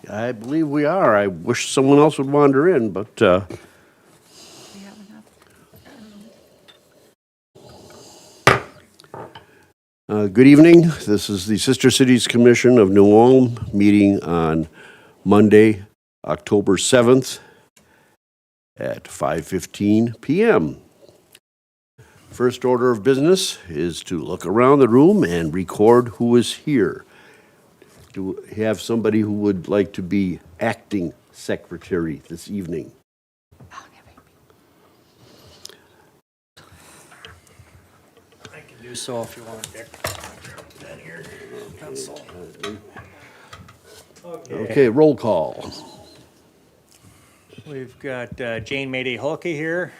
I believe we are. I wish someone else would wander in, but We have enough. good evening. This is the Sister Cities Commission of New Ulm meeting on Monday, October 7th at 5:15 p.m. First order of business is to look around the room and record who is here. Do we have somebody who would like to be acting secretary this evening? I can do so if you want, Dick. Pen here, pencil. Okay, roll call. We've got Jane Mayday Hulke here,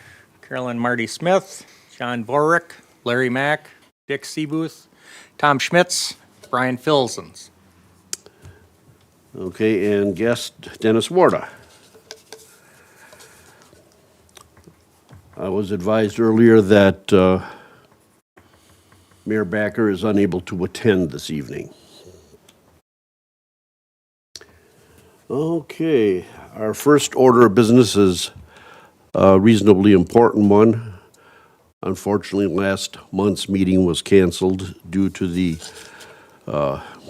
Carolyn Marty Smith, John Borick, Larry Mack, Dick Seabooth, Tom Schmitz, Brian Filzens. Okay, and guest Dennis Warda. I was advised earlier that Mayor Backer is unable to attend this evening. Okay, our first order of business is a reasonably important one. Unfortunately, last month's meeting was canceled due to the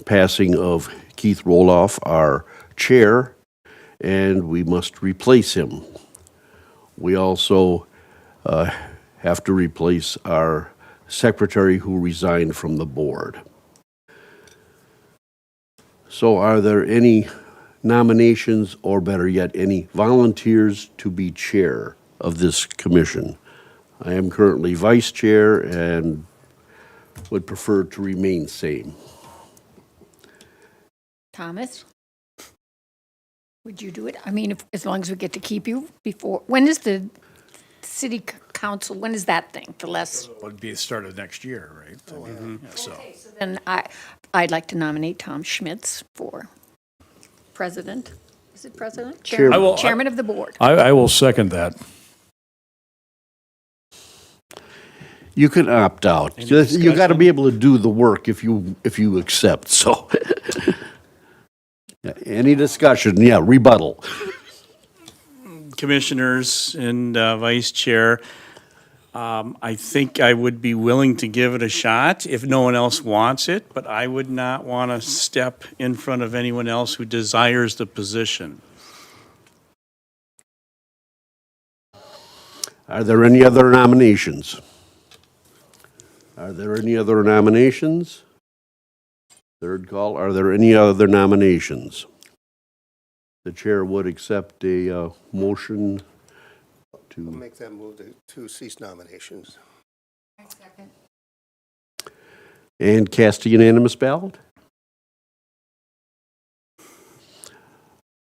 passing of Keith Roloff, our chair, and we must replace him. We also have to replace our secretary who resigned from the board. So are there any nominations, or better yet, any volunteers to be chair of this commission? I am currently vice chair and would prefer to remain same. Thomas? Would you do it? I mean, as long as we get to keep you before, when is the city council, when is that thing? The less, Would be the start of next year, right? Yeah, so, then I'd like to nominate Tom Schmitz for president. Is it president? Chairman. Chairman of the board. I will second that. You can opt out. You got to be able to do the work if you accept, so. Yeah, any discussion? Yeah, rebuttal. Commissioners and vice chair, I think I would be willing to give it a shot if no one else wants it, but I would not want to step in front of anyone else who desires the position. Are there any other nominations? Are there any other nominations? Third call, are there any other nominations? The chair would accept a motion I'll to, make that move to cease nominations. and cast a unanimous ballot?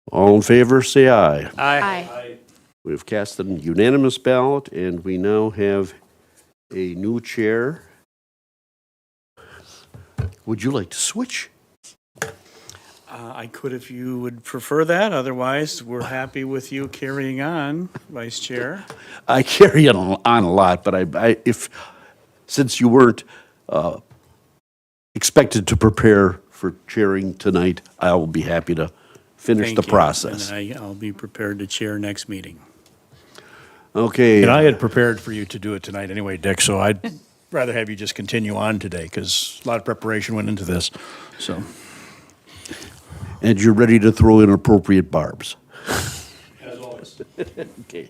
All in favor, say aye. Aye. We've cast a unanimous ballot, and we now have a new chair. Would you like to switch? I could if you would prefer that, otherwise we're happy with you carrying on, vice chair. I carry it on a lot, but since you weren't expected to prepare for chairing tonight, I will be happy to finish the Thank you. process. And I'll be prepared to chair next meeting. Okay. And I had prepared for you to do it tonight anyway, Dick, so I'd rather have you just continue on today, because a lot of preparation went into this, so. And you're ready to throw in appropriate barbs. As always. Okay.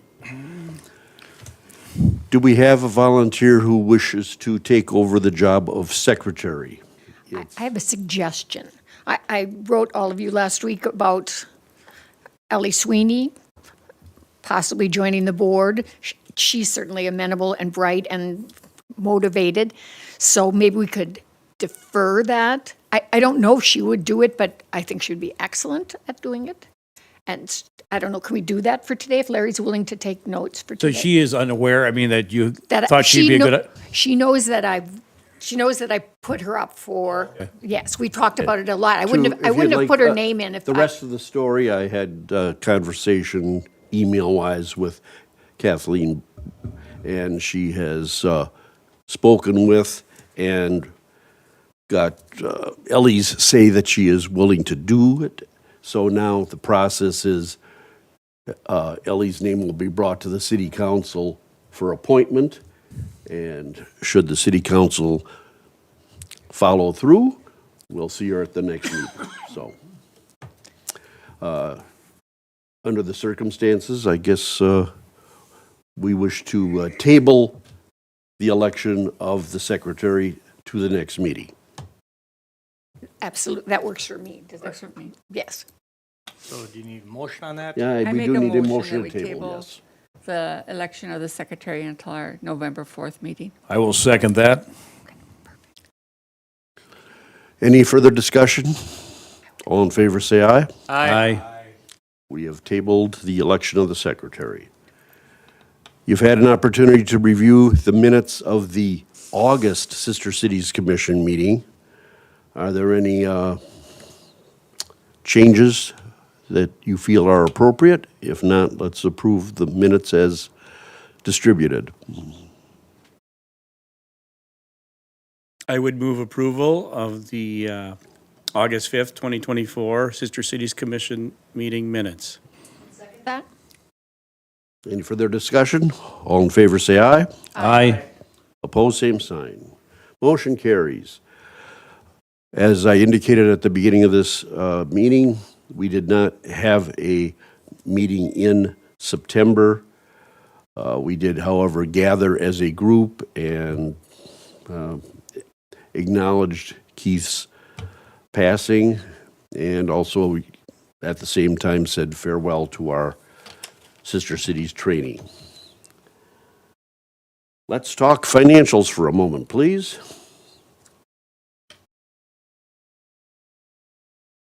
Do we have a volunteer who wishes to take over the job of secretary? I have a suggestion. I wrote all of you last week about Ellie Sweeney possibly joining the board. She's certainly amenable and bright and motivated, so maybe we could defer that. I don't know if she would do it, but I think she would be excellent at doing it. And I don't know, can we do that for today if Larry's willing to take notes for So today? she is unaware, I mean, that you That thought she'd be a good, She knows that I put her up for, yes, we talked about it a lot. I wouldn't If you'd have like, put her name in if The rest of the story, I had a conversation email-wise with Kathleen, and she has spoken with and got Ellie's say that she is willing to do it. So now the process is Ellie's name will be brought to the city council for appointment. And should the city council follow through, we'll see her at the next meeting. So, under the circumstances, I guess we wish to table the election of the secretary to the next meeting. Absolutely, that works for me. Does that? Works for me. Yes. So do you need a motion on that? Yeah, I we make do a need a motion motion that to we table, table yes. the election of the secretary until our November 4th meeting. I will second that. Any further discussion? All in favor, say aye. Aye. We have tabled the election of the secretary. You've had an opportunity to review the minutes of the August Sister Cities Commission meeting. Are there any changes that you feel are appropriate? If not, let's approve the minutes as distributed. I would move approval of the August 5th, 2024 Sister Cities Commission meeting minutes. That? Any further discussion? All in favor, say aye. Aye. Opposed, same sign. Motion carries. As I indicated at the beginning of this meeting, we did not have a meeting in September. We did, however, gather as a group and acknowledged Keith's passing, and also at the same time said farewell to our Sister Cities training. Let's talk financials for a moment, please.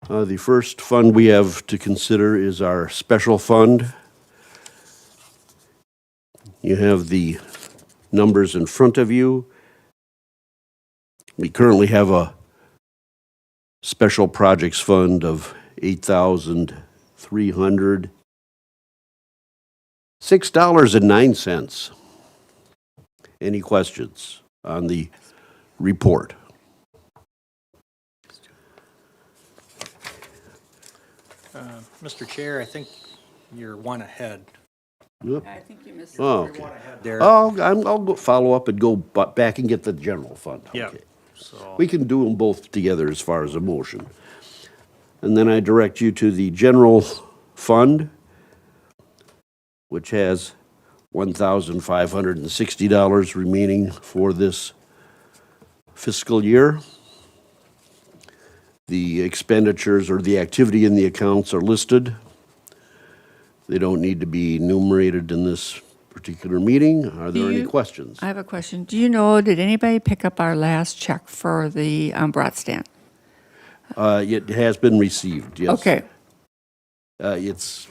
The first fund we have to consider is our special fund. You have the numbers in front of you. We currently have a special projects fund of $8,306.09. Any questions on the report? Mr. Chair, I think you're one ahead I think you missed. Oh, okay. there. I'll go follow up and go back and get the general fund. Yeah. Okay. So, We can do them both together as far as a motion. And then I direct you to the general fund, which has $1,560 remaining for this fiscal year. The expenditures or the activity in the accounts are listed. They don't need to be enumerated in this particular meeting. Are there any questions? I have a question. Do you know, did anybody pick up our last check for the brat stand? It has been received, yes. Okay, It's,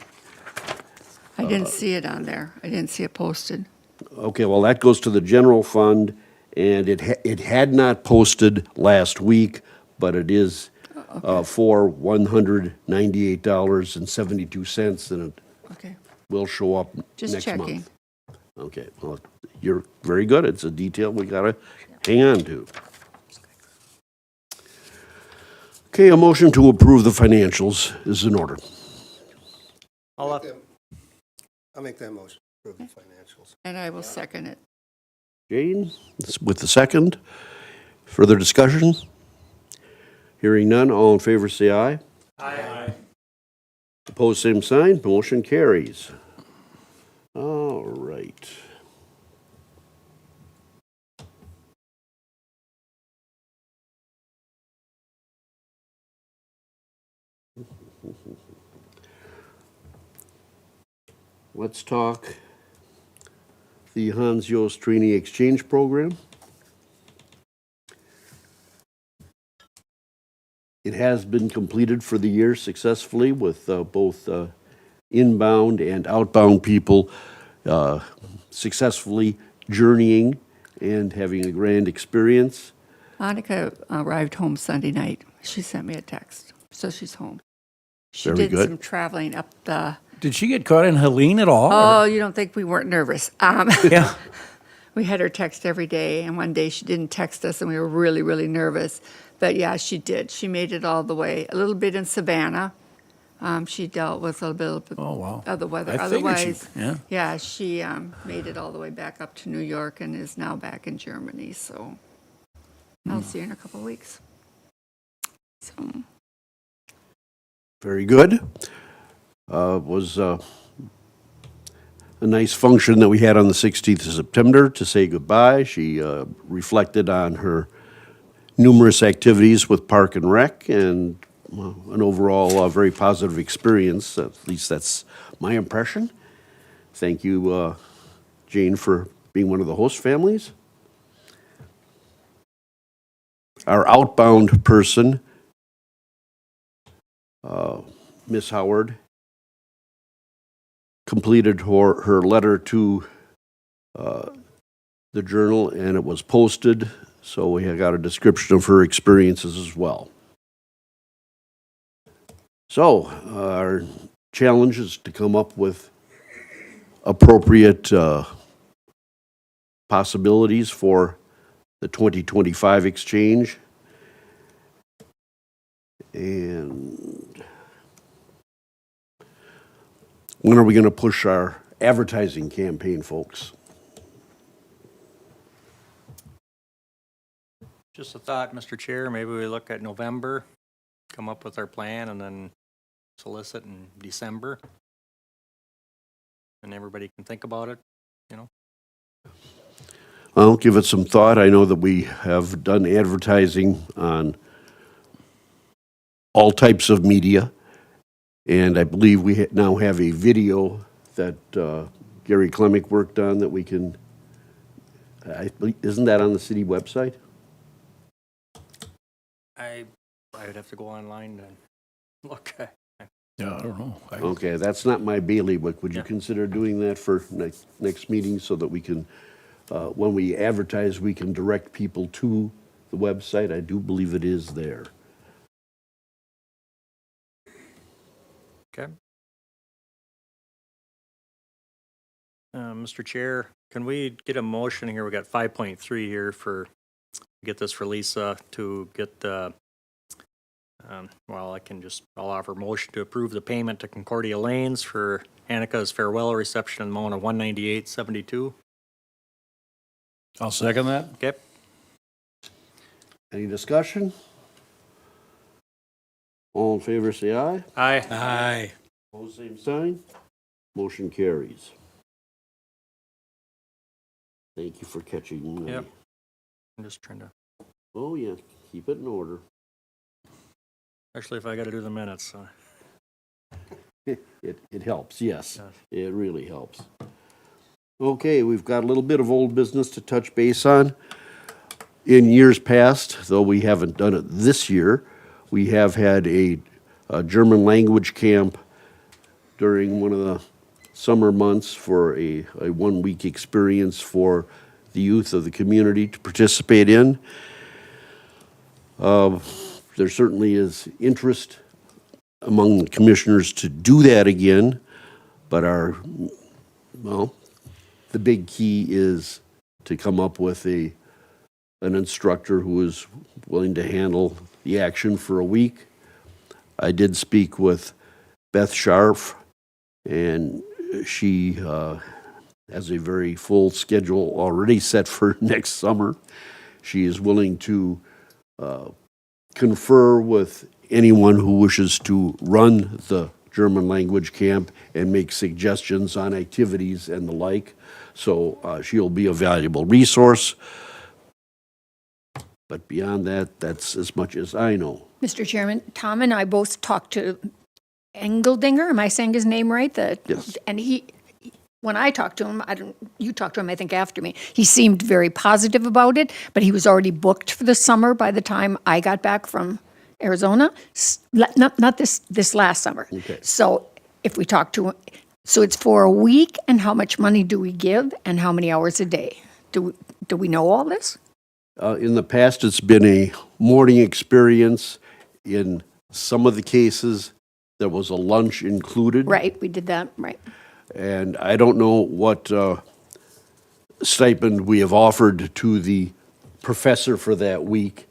I didn't see it on there. I didn't see it posted. okay, well, that goes to the general fund, and it had not posted last week, but it is for $198.72, and it Okay, will show up just next checking. month. Okay, well, you're very good. It's a detail we gotta hang on to. Okay, a motion to approve the financials is in order. I'll make that motion, approve the financials. And I will second it. Jane, with the second. Further discussion? Hearing none, all in favor say aye. Aye. Opposed, same sign. Motion carries. All right. Let's talk the Hans Jost Trainee Exchange Program. It has been completed for the year successfully with both inbound and outbound people successfully journeying and having a grand experience. Monica arrived home Sunday night. She sent me a text, so she's home. She Very did good. some traveling up the, Did she get caught in Helene at all? oh, you don't think we weren't nervous. Yeah. We had her text every day, and one day she didn't text us, and we were really, really nervous. But yeah, she did. She made it all the way. A little bit in Savannah, She dealt with a little bit Oh, wow. of the weather. I figured she- Otherwise, yeah. she made it all the way back up to New York and is now back in Germany. So I'll see her in a couple of weeks. So Very good. Was a nice function that we had on the 16th of September to say goodbye. She reflected on her numerous activities with Park and Rec and an overall very positive experience. At least that's my impression. Thank you, Jane, for being one of the host families. Our outbound person, Miss Howard, completed her letter to the Journal, and it was posted, so we got a description of her experiences as well. So, our challenge is to come up with appropriate possibilities for the 2025 exchange. And when are we going to push our advertising campaign, folks? Just a thought, Mr. Chair, maybe we look at November, come up with our plan, and then solicit in December. And everybody can think about it, you know? I'll give it some thought. I know that we have done advertising on all types of media, and I believe we now have a video that Gary Klemick worked on that we can, isn't that on the city website? I would have to go online and look. Yeah, I don't know. Okay, that's not my bailiwick. Would you Yeah. consider doing that for next meeting so that we can, when we advertise, we can direct people to the website? I do believe it is there. Okay. Mr. Chair, can we get a motion here? We got 5.3 here get this for Lisa to get the, I'll offer motion to approve the payment to Concordia Lanes for Anika's farewell reception in the amount of $198.72. I'll second that. Okay. Any discussion? All in favor, say aye. Aye. Aye. Opposed, same sign. Motion carries. Thank you for catching my... Yep. I'm just trying to, Oh, yeah, keep it in order. actually, if I got to do the minutes. It helps, yes. Yes. It really helps. Okay, we've got a little bit of old business to touch base on. In years past, though we haven't done it this year, we have had a German language camp during one of the summer months for a 1-week experience for the youth of the community to participate in. There certainly is interest among the commissioners to do that again, but the big key is to come up with an instructor who is willing to handle the action for a week. I did speak with Beth Scharf, and she has a very full schedule already set for next summer. She is willing to confer with anyone who wishes to run the German language camp and make suggestions on activities and the like. So she'll be a valuable resource. But beyond that, that's as much as I know. Mr. Chairman, Tom and I both talked to Engeldinger, am I saying his name right? Yes. And when I talked to him, you talked to him, I think, after me, he seemed very positive about it, but he was already booked for the summer by the time I got back from Arizona. Not this last summer. Okay. So if we talk to him, so it's for a week, and how much money do we give, and how many hours a day? Do we know all this? In the past, it's been a morning experience. In some of the cases, there was a lunch included. Right, we did that, right. And I don't know what stipend we have offered to the professor for that week,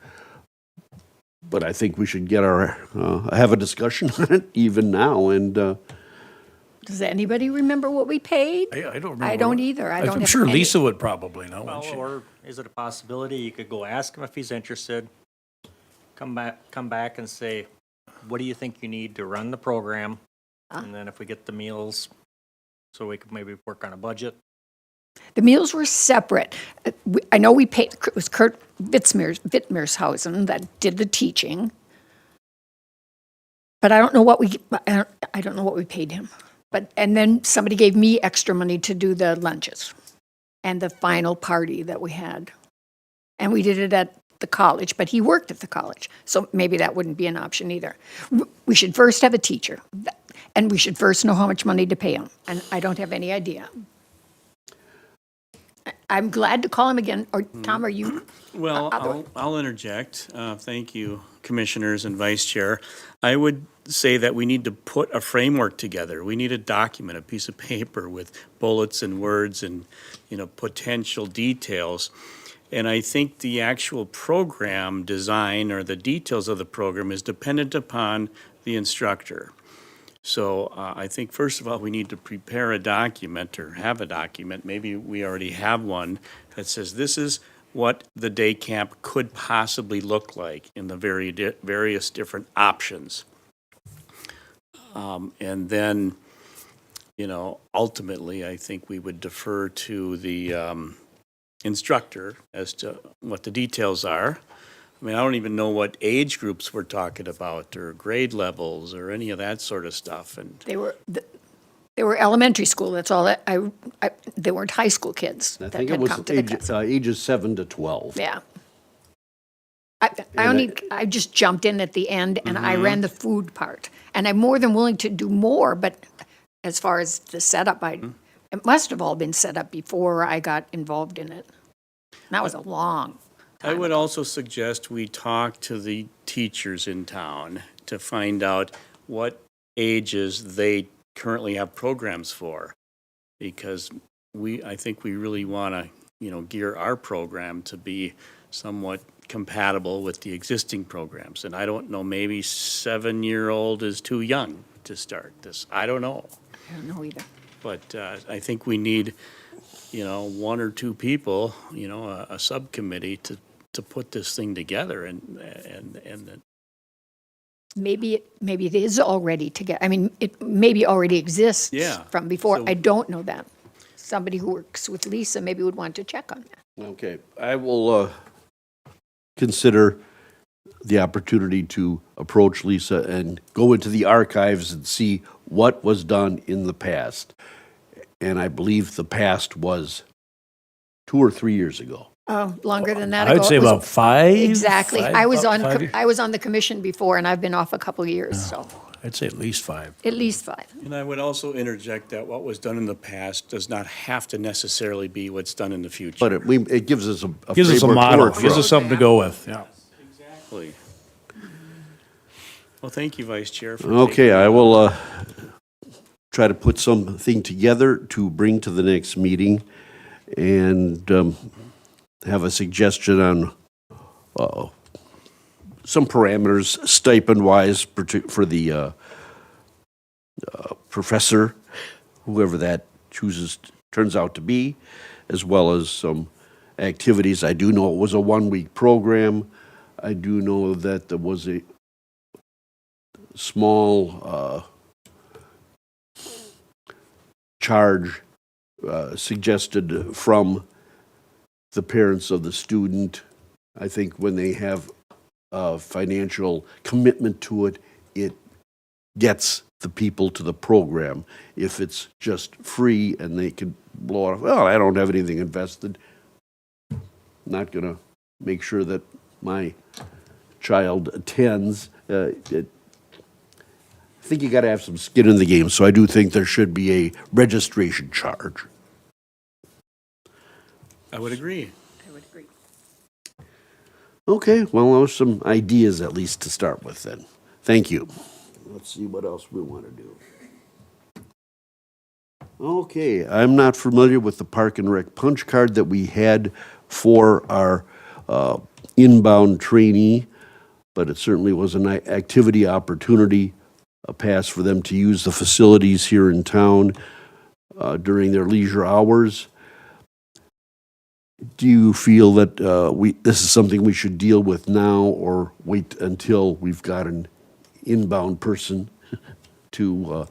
But I think we should get have a discussion on it even now, and Does anybody remember what we paid? I don't remember. I don't either. I don't I'm have sure any- Lisa would probably know. Well, wouldn't she? or is it a possibility you could go ask him if he's interested? Come back and say, what do you think you need to run the program? And then if we get the meals, so we could maybe work on a budget. The meals were separate. I know we paid, it was Kurt Wittmershausen that did the teaching. But I don't know what I don't know what we paid him. But, and then somebody gave me extra money to do the lunches and the final party that we had. And we did it at the college, but he worked at the college, so maybe that wouldn't be an option either. We should first have a teacher, and we should first know how much money to pay him, and I don't have any idea. I'm glad to call him again, or Tom, are you? Well, I'll interject. Thank you, commissioners and vice chair. I would say that we need to put a framework together. We need a document, a piece of paper with bullets and words and, potential details. And I think the actual program design or the details of the program is dependent upon the instructor. So I think, first of all, we need to prepare a document or have a document. Maybe we already have one that says this is what the day camp could possibly look like in the various different options. And then, ultimately, I think we would defer to the instructor as to what the details are. I mean, I don't even know what age groups we're talking about, or grade levels, or any of that sort of stuff. And They were elementary school, that's all. They weren't high school kids I that think it had was come to the class. ages 7 to 12. Yeah. I just jumped in at the end and I ran the food part. And I'm more than willing to do more, but as far as the setup, it must have all been set up before I got involved in it. That was a long I would also suggest we talk to the teachers in town to find out what ages they currently have programs for. Because I think we really want to, gear our program to be somewhat compatible with the existing programs. And I don't know, maybe 7-year-old is too young to start this. I don't know. I don't know either. But I think we need, 1 or 2 people, a subcommittee to put this thing together and Maybe it is already together. I mean, it maybe already exists Yeah. from before. So- I don't know that. Somebody who works with Lisa maybe would want to check on that. Okay, I will consider the opportunity to approach Lisa and go into the archives and see what was done in the past. And I believe the past was 2 or 3 years ago. Oh, longer than that I'd ago. say It was- about 5. Exactly. I was about on, 5 years. I was on the commission before, and I've been off a couple of years, so I'd say at least 5. at least 5. And I would also interject that what was done in the past does not have to necessarily be what's done in the future. But it gives us a Gives us a framework to model, work gives from. us something to go with, yeah. Exactly. Well, thank you, Vice Chair. For Okay, taking- I will try to put something together to bring to the next meeting and have a suggestion on some parameters stipend-wise for the professor, whoever that turns out to be, as well as some activities. I do know it was a 1-week program. I do know that there was a small charge suggested from the parents of the student. I think when they have a financial commitment to it, it gets the people to the program. If it's just free and they can blow it off, well, I don't have anything invested, not going to make sure that my child attends. I think you got to have some skin in the game, so I do think there should be a registration charge. I would agree. I would agree. Okay, well, those are some ideas at least to start with then. Thank you. Let's see what else we want to do. Okay, I'm not familiar with the Park and Rec punch card that we had for our inbound trainee. but it certainly was an activity opportunity, a pass for them to use the facilities here in town during their leisure hours. Do you feel that this is something we should deal with now, or wait until we've got an inbound person to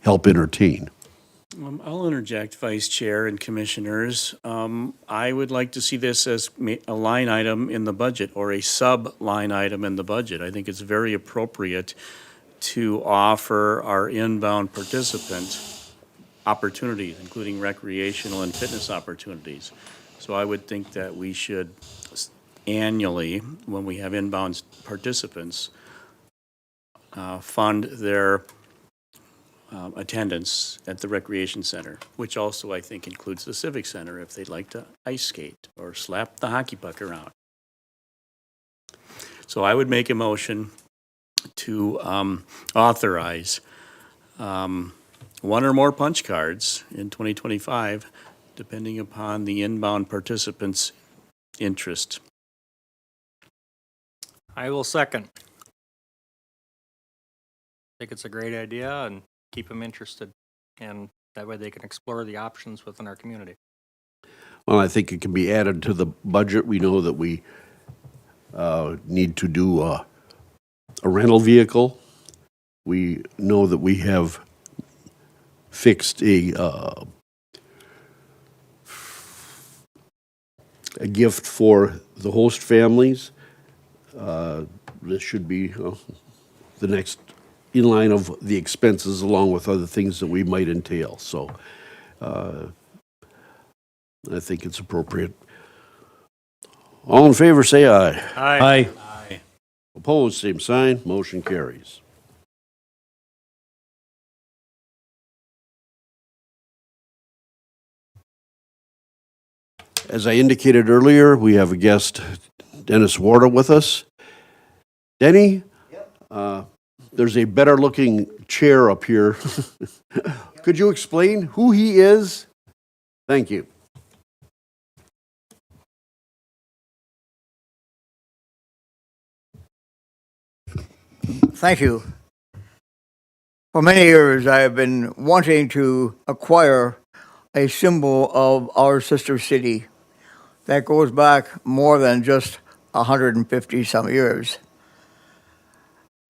help entertain? I'll interject, Vice Chair and Commissioners. I would like to see this as a line item in the budget or a sub-line item in the budget. I think it's very appropriate to offer our inbound participant opportunities, including recreational and fitness opportunities. So I would think that we should annually, when we have inbound participants, fund their attendance at the recreation center, which also I think includes the civic center if they'd like to ice skate or slap the hockey puck around. So I would make a motion to authorize one or more punch cards in 2025, depending upon the inbound participants' interest. I will second. I think it's a great idea and keep them interested. And that way they can explore the options within our community. Well, I think it can be added to the budget. We know that we need to do a rental vehicle. We know that we have fixed a gift for the host families. This should be the next in line of the expenses, along with other things that we might entail. So I think it's appropriate. All in favor, say aye. Aye. Opposed, same sign. Motion carries. As I indicated earlier, we have a guest, Dennis Warda, with us. Denny? There's a better-looking chair up here. Could you explain who he is? Thank you. Thank you. For many years, I have been wanting to acquire a symbol of our sister city that goes back more than just 150 some years.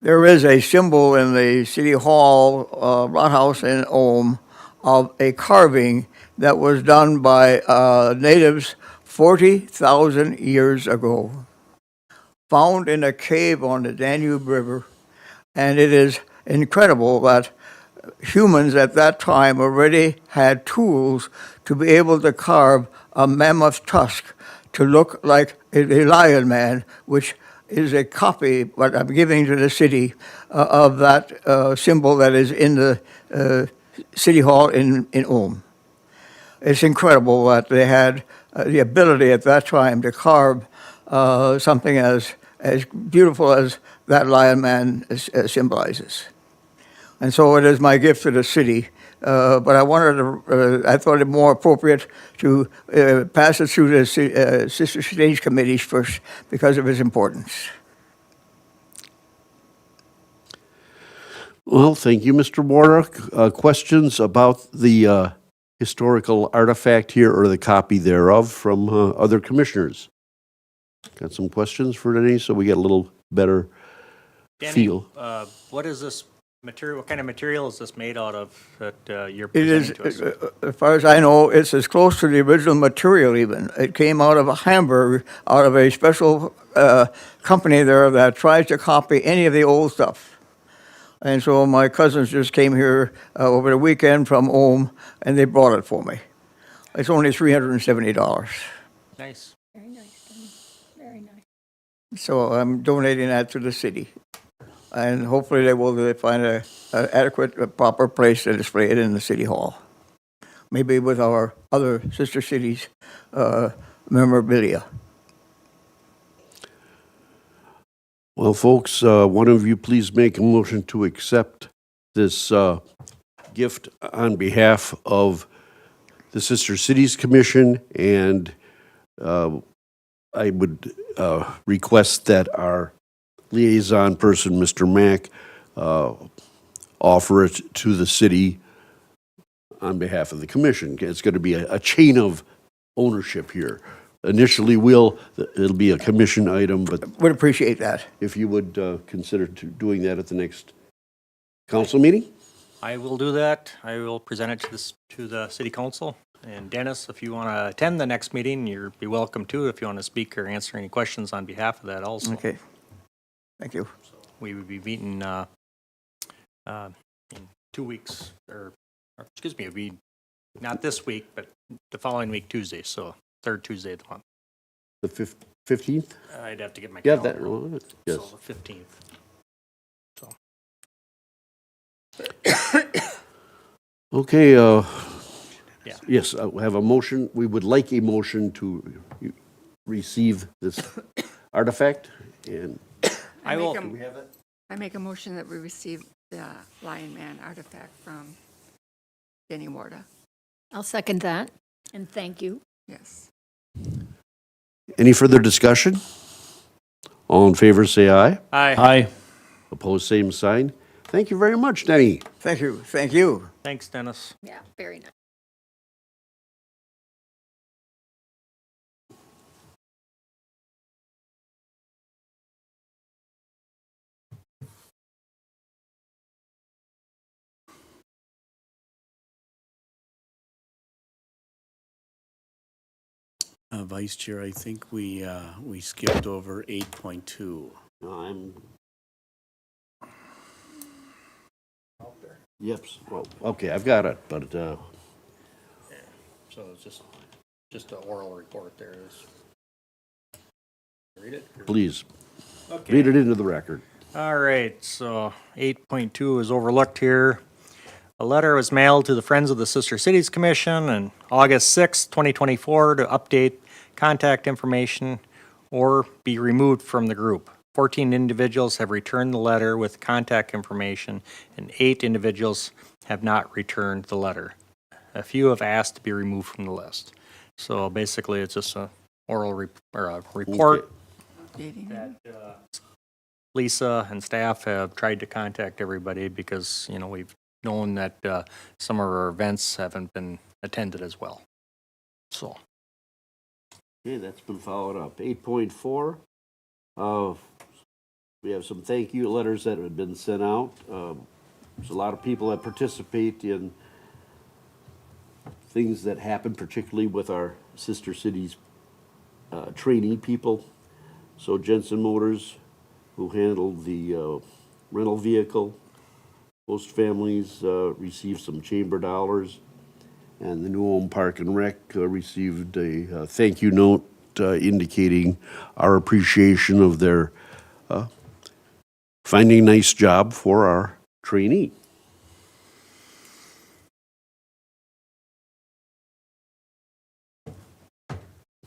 There is a symbol in the City Hall, Rathaus in Ulm, of a carving that was done by natives 40,000 years ago, found in a cave on the Danube River. And it is incredible that humans at that time already had tools to be able to carve a mammoth tusk to look like a lion man, which is a copy, what I'm giving to the city, of that symbol that is in the City Hall in Ulm. It's incredible that they had the ability at that time to carve something as beautiful as that lion man symbolizes. And so it is my gift to the city. But I thought it more appropriate to pass it through the Sister Cities Committees first because of its importance. Well, thank you, Mr. Warda. Questions about the historical artifact here or the copy thereof from other commissioners? Got some questions for Denny so we get a little better Danny, feel. what is this material? What kind of material is this made out of that you're It is, presenting to us? as far as I know, it's as close to the original material even. It came out of Hamburg, out of a special company there that tries to copy any of the old stuff. And so my cousins just came here over the weekend from Ulm, and they brought it for me. It's only $370. Nice. Very nice, very nice. So I'm donating that to the city. And hopefully they will find an adequate, proper place to display it in the city hall. Maybe with our other sister cities memorabilia. Well, folks, one of you please make a motion to accept this gift on behalf of the Sister Cities Commission, and I would request that liaison person, Mr. Mack, offer it to the city on behalf of the commission. It's going to be a chain of ownership here. Initially, it'll be a commission item, but Would appreciate that. if you would consider doing that at the next council meeting? I will do that. I will present it to the city council. And Dennis, if you want to attend the next meeting, you're be welcome to, if you want to speak or answer any questions on behalf of that also. Okay. Thank you. We would be meeting in 2 weeks, or excuse me, it'd be not this week, but the following week, Tuesday, so third Tuesday of the month. The 15th? I'd have to get my Yeah, calendar. that, well, yes. So the 15th. So, Okay, yeah. yes, we have a motion. We would like a motion to receive this artifact, and I will, I make a motion that we receive the Lion Man artifact from Jenny Warda. I'll second that, and thank you. Yes. any further discussion? All in favor, say aye. Aye. Aye. Opposed, same sign. Thank you very much, Denny. Thank you. Thank you. Thanks, Dennis. Yeah, very nice. Vice Chair, I think we skipped over 8.2. I'm. Yep, well, okay, I've got it, but, So it's just an oral report there is. Read it? please, Okay. read it into the record. All right, so 8.2 is overlooked here. A letter was mailed to the Friends of the Sister Cities Commission on August 6, 2024, to update contact information or be removed from the group. 14 individuals have returned the letter with contact information, and 8 individuals have not returned the letter. A few have asked to be removed from the list. So basically, it's just a oral report. Updating. That Lisa and staff have tried to contact everybody because, you know, we've known that some of our events haven't been attended as well. So, Okay, that's been followed up. 8.4, we have some thank you letters that have been sent out. There's a lot of people that participate in things that happen, particularly with our sister cities trainee people. So Jensen Motors, who handled the rental vehicle, host families received some chamber dollars, and the New Ulm Park and Rec received a thank you note indicating our appreciation of their finding a nice job for our trainee.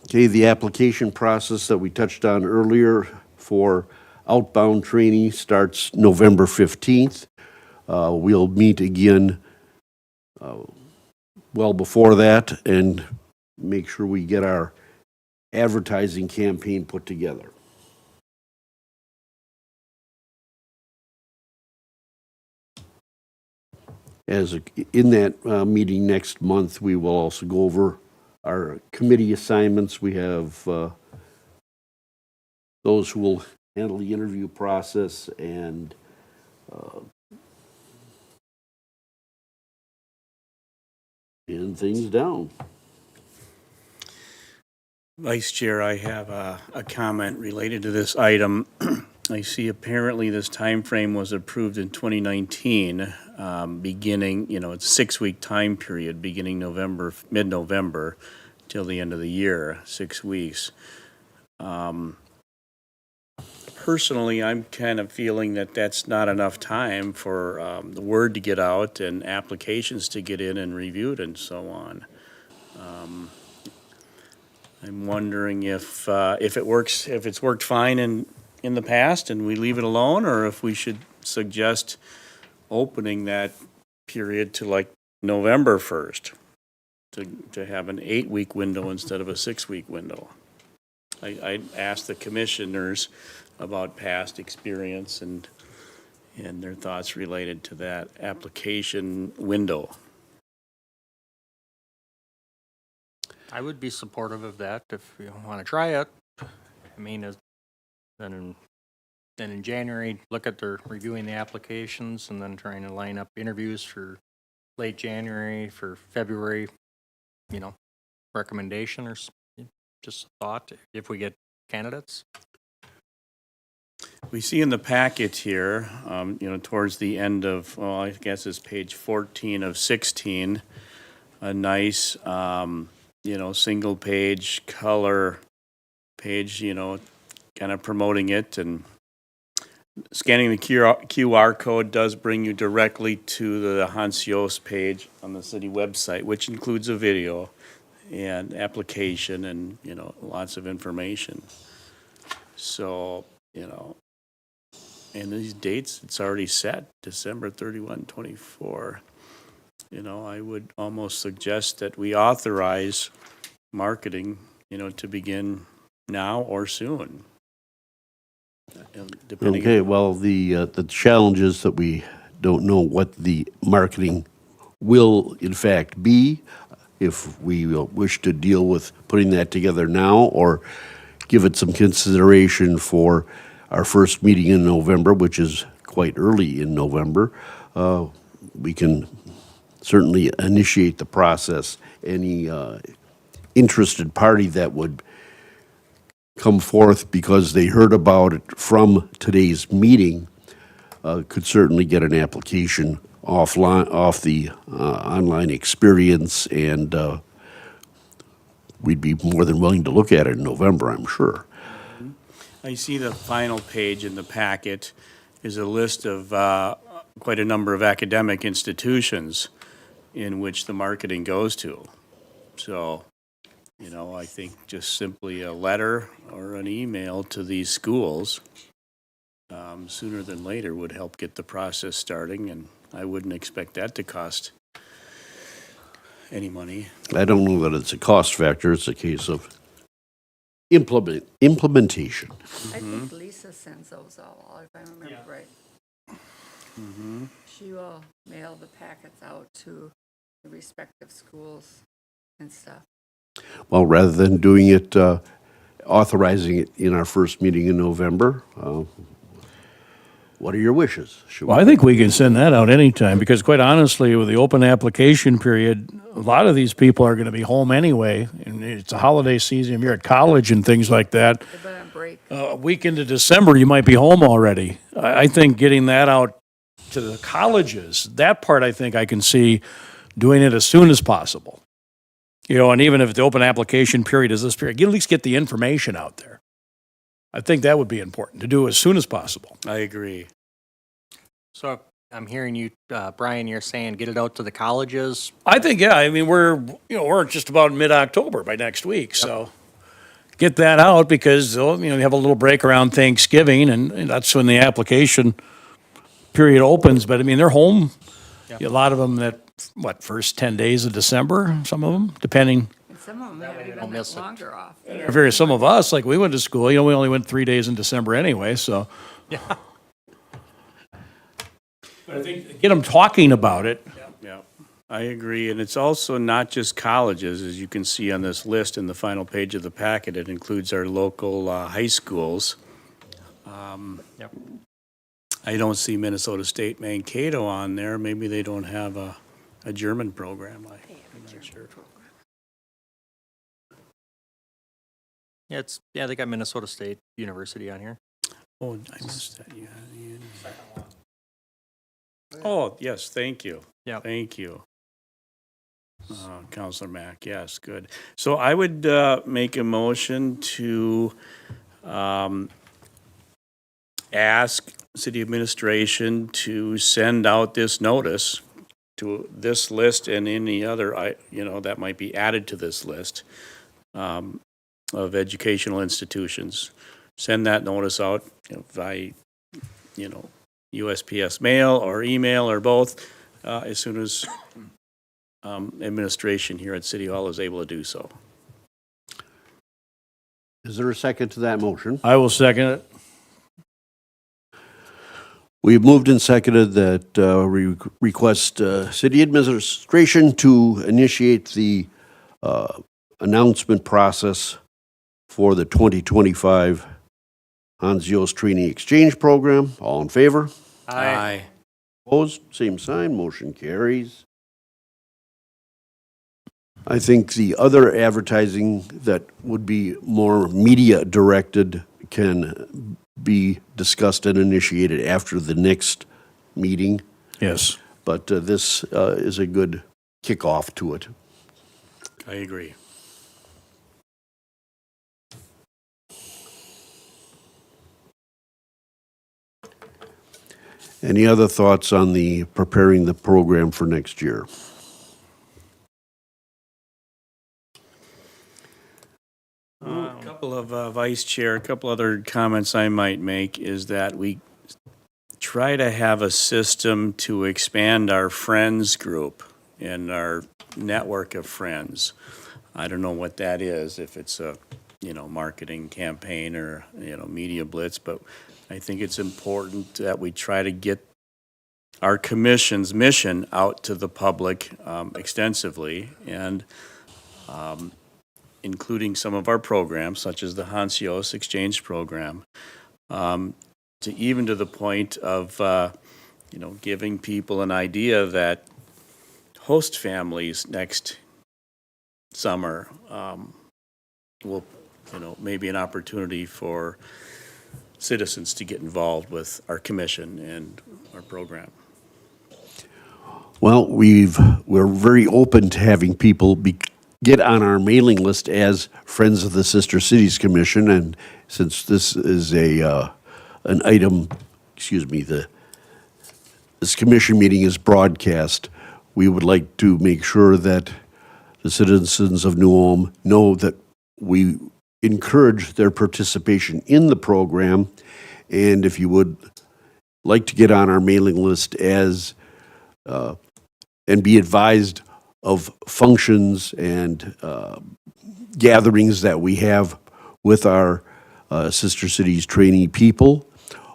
Okay, the application process that we touched on earlier for outbound trainee starts November 15th. We'll meet again well before that and make sure we get our advertising campaign put together. In that meeting next month, we will also go over our committee assignments. We have those who will handle the interview process and things down. Vice Chair, I have a comment related to this item. I see apparently this time frame was approved in 2019, beginning, it's a 6-week time period, beginning mid-November till the end of the year, 6 weeks. Personally, I'm kind of feeling that that's not enough time for the word to get out and applications to get in and reviewed and so on. I'm wondering if it's worked fine in the past and we leave it alone, or if we should suggest opening that period to like November 1st to have an 8-week window instead of a 6-week window. I asked the commissioners about past experience and their thoughts related to that application window. I would be supportive of that if you want to try it. I mean, then in January, look at their reviewing the applications and then trying to line up interviews for late January, for February, recommendation or just a thought if we get candidates. We see in the packet here, towards the end of, well, I guess it's page 14 of 16, a nice, single page color page, kind of promoting it, and scanning the QR code does bring you directly to the Hans Jost page on the city website, which includes a video and application and, lots of information. So, and these dates, it's already set, December 31, 24. I would almost suggest that we authorize marketing, to begin now or soon. Depending. Okay, well, the challenge is that we don't know what the marketing will in fact be, if we wish to deal with putting that together now or give it some consideration for our first meeting in November, which is quite early in November. We can certainly initiate the process. Any interested party that would come forth because they heard about it from today's meeting could certainly get an application off the online experience, and we'd be more than willing to look at it in November, I'm sure. I see the final page in the packet is a list of quite a number of academic institutions in which the marketing goes to. So, I think just simply a letter or an email to these schools sooner than later would help get the process starting, and I wouldn't expect that to cost any money. I don't know that it's a cost factor, it's a case of implementation. I think Lisa sends those all, if I remember right. She will mail the packets out to the respective schools and stuff. Well, rather than doing it, authorizing it in our first meeting in November, what are your wishes? Should Well, I think we can send that out anytime, because quite honestly, with the open application period, a lot of these people are going to be home anyway, and it's a holiday season, if you're at college and things like that. They've been on break. A week into December, you might be home already. I think getting that out to the colleges, that part I think I can see doing it as soon as possible. And even if the open application period is this period, at least get the information out there. I think that would be important, to do as soon as possible. I agree. So I'm hearing you, Brian, you're saying get it out to the colleges. I think, yeah, I mean, we're just about mid-October by next week, so get that out, because, you have a little break around Thanksgiving, and that's when the application period opens, but I mean, they're home, a lot of them first 10 days of December, some of them, depending. And some of them have even don't miss that it. longer off. For some of us, like we went to school, we only went 3 days in December anyway, so. Yeah. But I think, get them talking about it. Yeah, I agree. And it's also not just colleges, as you can see on this list in the final page of the packet. It includes our local high schools. Yep. I don't see Minnesota State Mankato on there. Maybe they don't have a German program. I'm not sure. Yeah, they got Minnesota State University on here. Oh, I missed that. Oh, yes, thank you. Yeah. Thank you. Counselor Mack, yes, good. So I would make a motion to ask city administration to send out this notice to this list and any other, that might be added to this list of educational institutions. Send that notice out by, USPS mail or email or both, as soon as administration here at City Hall is able to do so. Is there a second to that motion? I will second it. We've moved and seconded that we request city administration to initiate the announcement process for the 2025 Hans Yost Training Exchange Program. All in favor? Aye. Opposed? Same sign. Motion carries. I think the other advertising that would be more media directed can be discussed and initiated after the next meeting, Yes. but this is a good kickoff to it. I agree. Any other thoughts on the preparing the program for next year? A couple of Vice Chair, a couple other comments I might make is that we try to have a system to expand our friends group and our network of friends. I don't know what that is, if it's a, marketing campaign or, media blitz, but I think it's important that we try to get our commission's mission out to the public extensively, and including some of our programs, such as the Hans Yost Exchange Program, to even to the point of, giving people an idea that host families next summer will, maybe an opportunity for citizens to get involved with our commission and our program. Well, we're very open to having people get on our mailing list as Friends of the Sister Cities Commission, and since this is an item, this commission meeting is broadcast, we would like to make sure that the citizens of New Ulm know that we encourage their participation in the program, and if you would like to get on our mailing list as and be advised of functions and gatherings that we have with our Sister Cities trainee people,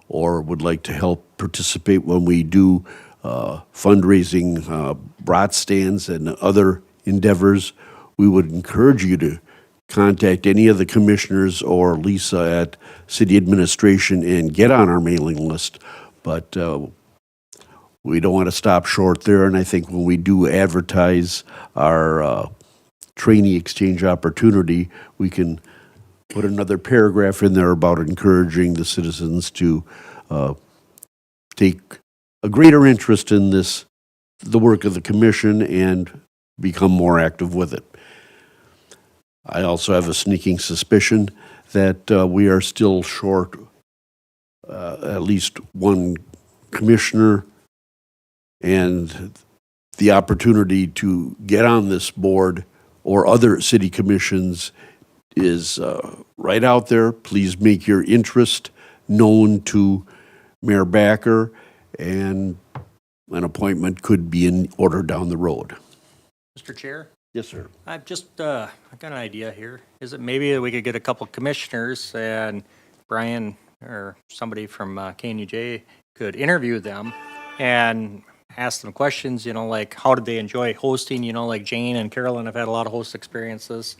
or would like to help participate when we do fundraising brat stands and other endeavors, we would encourage you to contact any of the commissioners or Lisa at city administration and get on our mailing list. But we don't want to stop short there, and I think when we do advertise our trainee exchange opportunity, we can put another paragraph in there about encouraging the citizens to take a greater interest in the work of the commission, and become more active with it. I also have a sneaking suspicion that we are still short at least one commissioner, and the opportunity to get on this board or other city commissions is right out there. Please make your interest known to Mayor Backer, and an appointment could be in order down the road. Mr. Chair, Yes, sir. I've just, I got an idea here. Is it maybe that we could get a couple commissioners and Brian or somebody from KNUJ could interview them and ask them questions, like how did they enjoy hosting, like Jane and Carolyn have had a lot of host experiences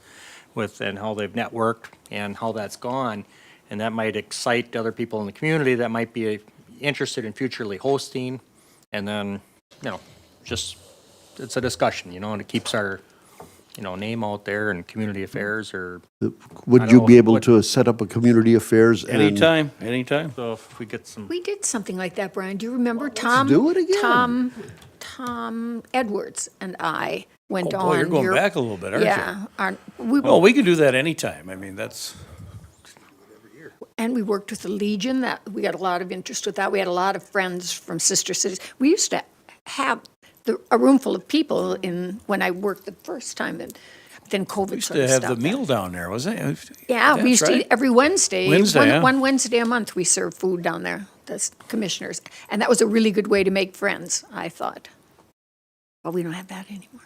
with, and how they've networked and how that's gone. And that might excite other people in the community that might be interested in futurely hosting. And then, just, it's a discussion, and it keeps our, name out there in community affairs, or, Would I you know be able what- to set up a community affairs? and- Anytime. so if we get some. We did something like that, Brian. Do you remember Tom? do it again. Tom Edwards and I went Oh, on. boy, you're going your- back a little bit, aren't you? Yeah, Well, we could do that anytime. I mean, that's, and we worked with the Legion. That we got a lot of interest with that. We had a lot of friends from sister cities. We used to have a room full of people when I worked the first time, and then COVID sort to of have the stopped that. meal down there, wasn't it? Yeah, we That's used to right. eat every Wednesday. Wednesday, yeah. One Wednesday a month, we served food down there, the commissioners. And that was a really good way to make friends, I thought. But we don't have that anymore.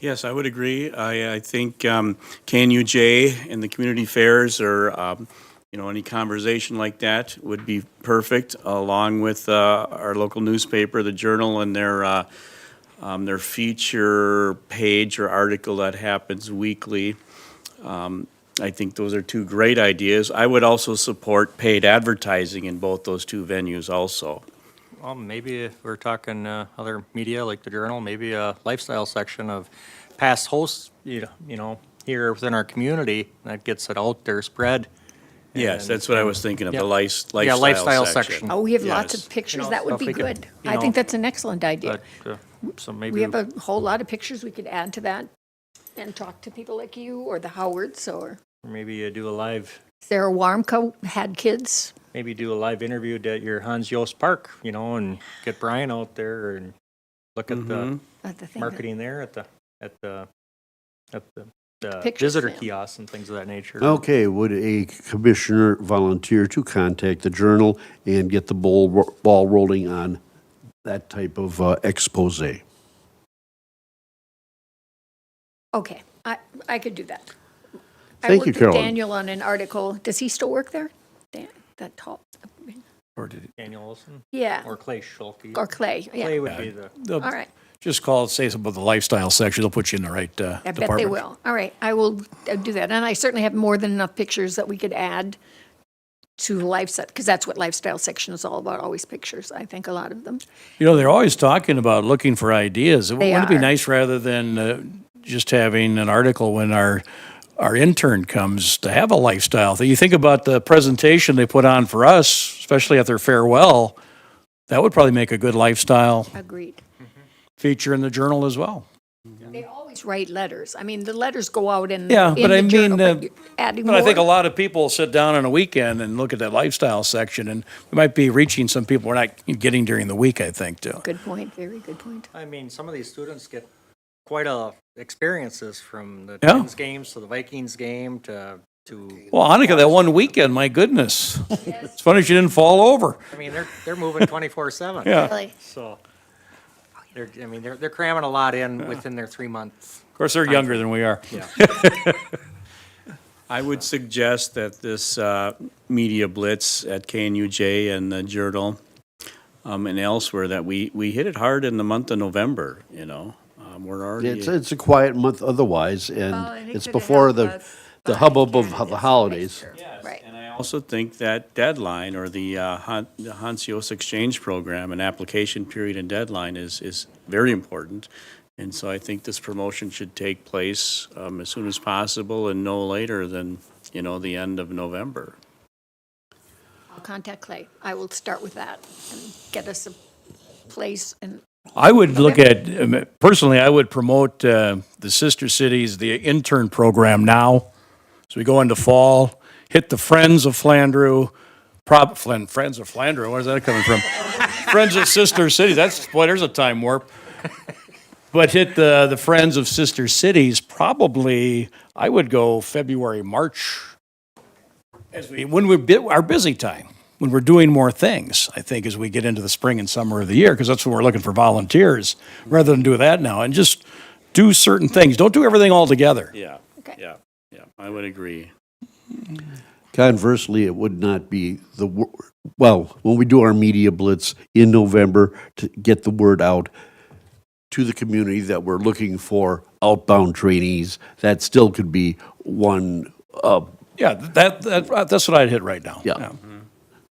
Yes, I would agree. I think KNUJ and the community fairs or, any conversation like that would be perfect, along with our local newspaper, the Journal, and their feature page or article that happens weekly. I think those are two great ideas. I would also support paid advertising in both those two venues also. Well, maybe if we're talking other media like the Journal, maybe a lifestyle section of past hosts, here within our community that gets it out there, spread. Yes, And- that's what I was thinking of, the Yeah. lifestyle Yeah, lifestyle section. section. Oh, we have lots Yes. of pictures. know, That would so if be we could, good. I think that's an excellent idea. But, so maybe. We have a whole lot of pictures we could add to that and talk to people like you or the Howards or Maybe you do a live, Sarah Warmco had kids. maybe do a live interview at your Hans Yost Park, and get Brian out there and look at the That's the thing. marketing there at the Picture visitor stand. kiosks and things of that nature. Okay, would a commissioner volunteer to contact the Journal and get the ball rolling on that type of expose? Okay, I could do that. Thank you, I worked Carolyn. with Daniel on an article. Does he still work there? Dan, that tall. Or did Daniel Olson Yeah, or Clay Schulke. or Clay, Clay yeah. would be the. they'll All right, just call, say something about the lifestyle section, they'll put you in the right I bet they department. will. All right, I will do that. And I certainly have more than enough pictures that we could add to the lifestyle, because that's what lifestyle section is all about, always pictures, I think, a lot of them. They're always talking about looking for ideas. They Wouldn't it be are. nice rather than just having an article when our intern comes to have a lifestyle thing? You think about the presentation they put on for us, especially at their farewell, that would probably make a good lifestyle Agreed. feature in the Journal as well. They always write letters. I mean, the letters go out in Yeah, in but the I mean, journal, but you're adding But I think a more. lot of people sit down on a weekend and look at that lifestyle section, and we might be reaching some people we're not getting during the week, I think, too. Good point, very good point. I mean, some of these students get quite experiences from the Yeah. Twins games to the Vikings game to. Well, Annika, that one weekend, my goodness. It's funny she didn't fall over. I mean, they're moving 24/7. Yeah. Really? So, they're cramming a lot in within their 3 months. Of course, they're younger than we are. Yeah. I would suggest that this media blitz at KNUJ and the Journal and elsewhere, that we hit it hard in the month of November, We're already. It's a quiet month otherwise, Well, and it it's could before help the us the find hubbub of candidates the to holidays. make sure. Right. And I also think that deadline or the Hans Yost Exchange Program, an application period and deadline is very important. And so I think this promotion should take place as soon as possible and no later than, the end of November. I'll contact Clay. I will start with that and get us a place and I would look at, personally, I would promote the sister cities, the intern program now. So we go into fall, hit the Friends of Flandreau, Friends of Flandreau, where's that coming from? Friends of Sister Cities, there's a time warp. But hit the Friends of Sister Cities, probably, I would go February, March, when our busy time, when we're doing more things, I think, as we get into the spring and summer of the year, because that's when we're looking for volunteers, rather than do that now, and just do certain things. Don't do everything all together. Yeah, Okay. yeah, I would agree. Conversely, it would not be well, when we do our media blitz in November to get the word out to the community that we're looking for outbound trainees, that still could be one, Yeah, that's what I'd hit right now. Yeah.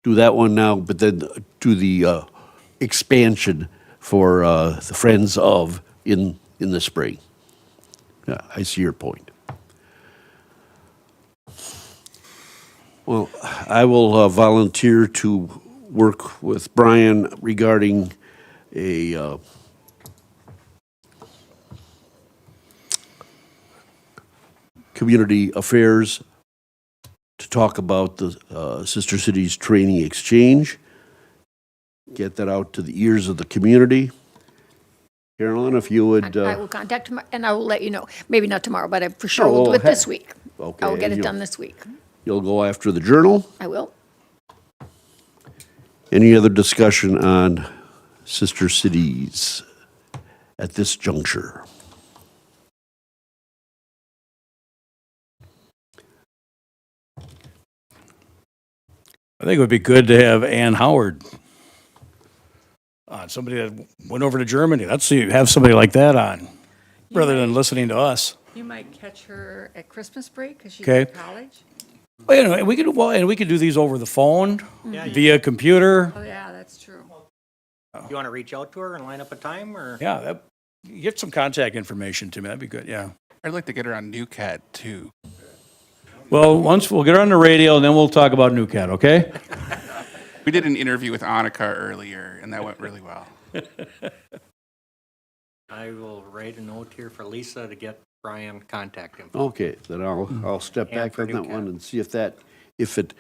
Do that one now, but then do the expansion for the Friends of in the spring. Yeah, I see your point. Well, I will volunteer to work with Brian regarding a community affairs to talk about the Sister Cities Training Exchange. Get that out to the ears of the community. Carolyn, if you would. I will contact him and I will let you know. Maybe not tomorrow, but I for sure will Oh, do it this heck. week. Okay, I will get it you'll- done this week. You'll go after the Journal. I will. Any other discussion on Sister Cities at this juncture? I think it would be good to have Ann Howard. Somebody that went over to Germany. Let's see, have somebody like that on, rather than listening to us. You might catch her at Christmas break because she's Okay. in college. Well, anyway, we could do these over the phone, via computer. Oh, yeah, that's true. You want to reach out to her and line up a time, or? Yeah, get some contact information to me. That'd be good, yeah. I'd like to get her on NewCat too. Well, once we'll get her on the radio and then we'll talk about NewCat, okay? We did an interview with Annika earlier, and that went really well. I will write a note here for Lisa to get Brian contact info. Okay, then I'll step And back for on that NewCat. one and see if it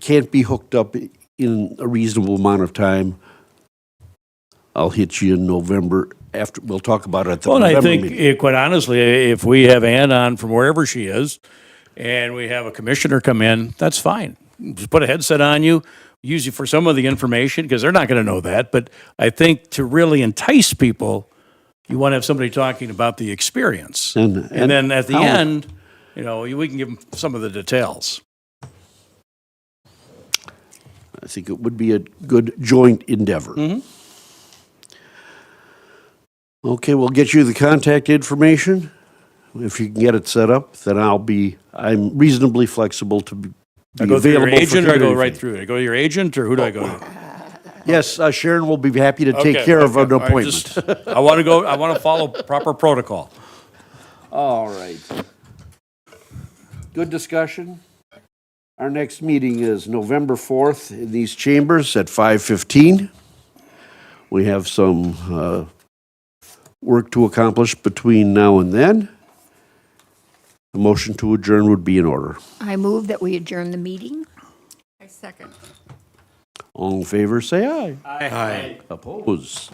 can't be hooked up in a reasonable amount of time. I'll hit you in November after, we'll talk about it at the Well, and I November think, meeting. quite honestly, if we have Ann on from wherever she is, and we have a commissioner come in, that's fine. Just put a headset on you, use you for some of the information, because they're not going to know that. But I think to really entice people, you want to have somebody talking about the experience. And And then at the how- end, we can give them some of the details. I think it would be a good joint endeavor. Okay, we'll get you the contact information. If you can get it set up, then I'm reasonably flexible to be I go through your available for agent, or I go community right feedback. through it? I go to your agent, or who do I go to? Yes, Sharon will be happy to take Okay, care of an okay. I appointment. just- I want to follow proper protocol. All right. Good discussion. Our next meeting is November 4th in these chambers at 5:15. We have some work to accomplish between now and then. A motion to adjourn would be in order. I move that we adjourn the meeting. I second. All in favor, say aye. Aye. Oppose?